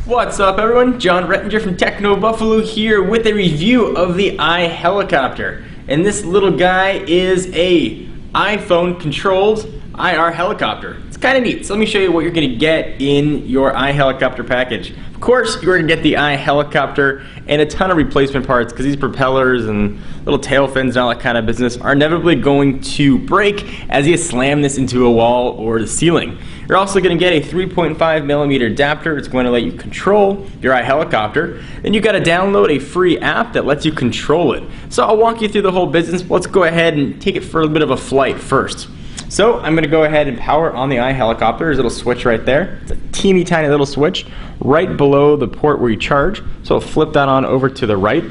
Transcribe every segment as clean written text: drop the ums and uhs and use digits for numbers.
What's up, everyone? John Rettinger from Techno Buffalo here with a review of the iHelicopter. And this little guy is a iPhone controlled IR helicopter. It's kind of neat. So let me show you what you're going to get in your iHelicopter package. Of course, you're going to get the iHelicopter and a ton of replacement parts because these propellers and little tail fins and all that kind of business are inevitably going to break as you slam this into a wall or the ceiling. You're also going to get a 3.5mm adapter. It's going to let you control your iHelicopter. Then you got to download a free app that lets you control it. So I'll walk you through the whole business. Let's go ahead and take it for a bit of a flight first. So I'm going to go ahead and power on the iHelicopter. There's a little switch right there. It's a teeny tiny little switch right below the port where you charge. So I'll flip that on over to the right.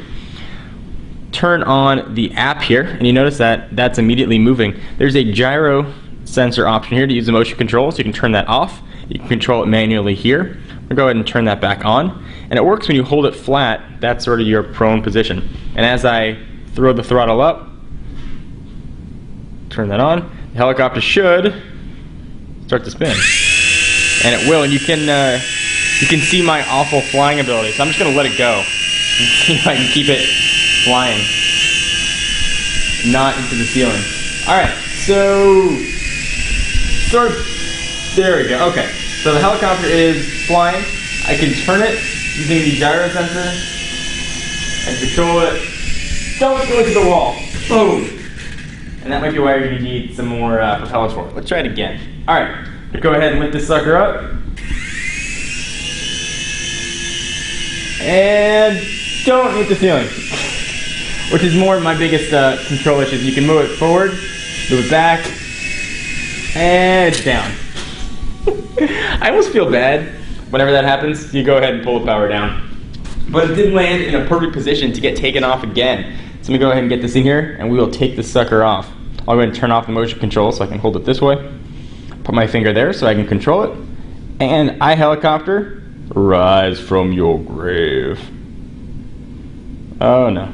Turn on the app here, and you notice that that's immediately moving. There's a gyro sensor option here to use the motion control, so you can turn that off. You can control it manually here. I'll go ahead and turn that back on. And it works when you hold it flat. That's sort of your prone position. And as I throw the throttle up, turn that on, the helicopter should start to spin. And it will, and you can see my awful flying ability. So I'm just gonna let it go and see if I can keep it flying, not into the ceiling. All right, so there we go. Okay, so the helicopter is flying. I can turn it using the gyro sensor and control it. Don't go into the wall. Boom. And that might be why you're going to need some more propellers for it. Let's try it again. All right, go ahead and lift this sucker up. And don't hit the ceiling, which is more of my biggest control issues. You can move it forward, move it back, and it's down. I almost feel bad whenever that happens. You go ahead and pull the power down. But it did land in a perfect position to get taken off again. So let me go ahead and get this in here, and we will take this sucker off. I'll go ahead and turn off the motion control so I can hold it this way. Put my finger there so I can control it. And iHelicopter, rise from your grave. Oh no.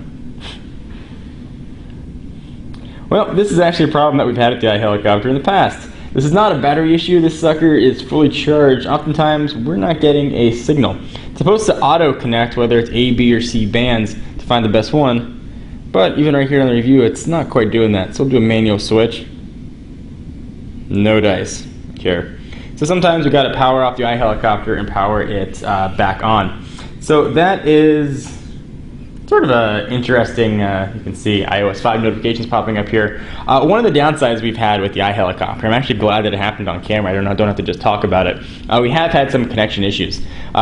Well, this is actually a problem that we've had at the iHelicopter in the past. This is not a battery issue. This sucker is fully charged. Oftentimes, we're not getting a signal. It's supposed to auto-connect, whether it's A, B, or C bands, to find the best one. But even right here on the review, it's not quite doing that. So we'll do a manual switch. No dice here. So sometimes we got to power off the iHelicopter and power it back on. So that is sort of an interesting, you can see iOS 5 notifications popping up here. One of the downsides we've had with the iHelicopter, I'm actually glad that it happened on camera, I don't have to just talk about it. We have had some connection issues.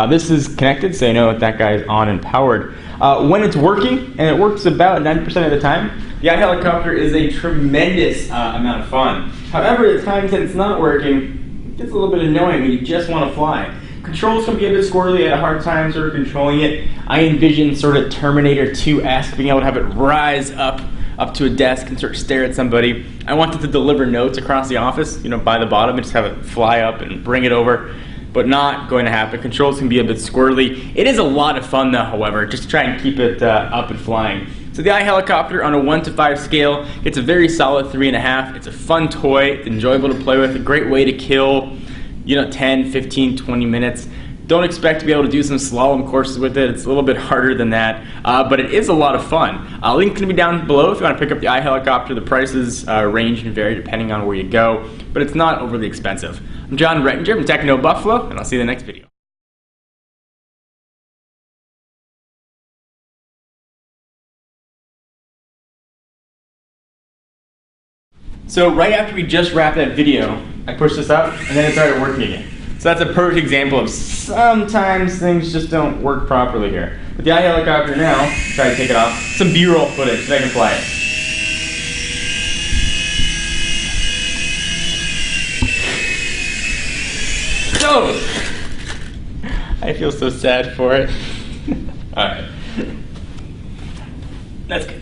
This is connected, so you know that guy is on and powered. When it's working, and it works about 90% of the time, the iHelicopter is a tremendous amount of fun. However, the times that it's not working, it gets a little bit annoying when you just want to fly. Controls can be a bit squirrely. I had a hard time sort of controlling it. I envision sort of Terminator 2-esque, being able to have it rise up to a desk and sort of stare at somebody. I wanted to deliver notes across the office, you know, by the bottom and just have it fly up and bring it over, but not going to happen. Controls can be a bit squirrely. It is a lot of fun though, however, just to try and keep it up and flying. So the iHelicopter on a 1 to 5 scale, it's a very solid 3.5. It's a fun toy, it's enjoyable to play with, a great way to kill 10, 15, 20 minutes. Don't expect to be able to do some slalom courses with it. It's a little bit harder than that, but it is a lot of fun. Link's going to be down below if you want to pick up the iHelicopter. The prices range and vary depending on where you go, but it's not overly expensive. I'm John Rettinger from Techno Buffalo, and I'll see you in the next video. So right after we just wrapped that video, I pushed this up and then it started working again. So that's a perfect example of sometimes things just don't work properly here. With the iHelicopter now, try to take it off, some B-roll footage so I can fly it. So, I feel so sad for it. Alright. That's good.